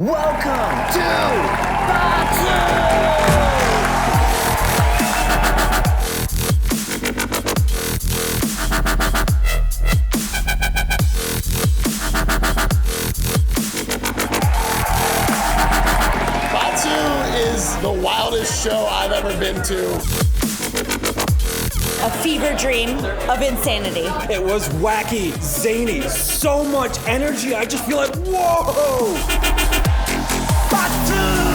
Welcome to Batsu! Batsu is the wildest show I've ever been to. A fever dream of insanity. It was wacky, zany, so much energy. I just feel like, whoa! Batsu!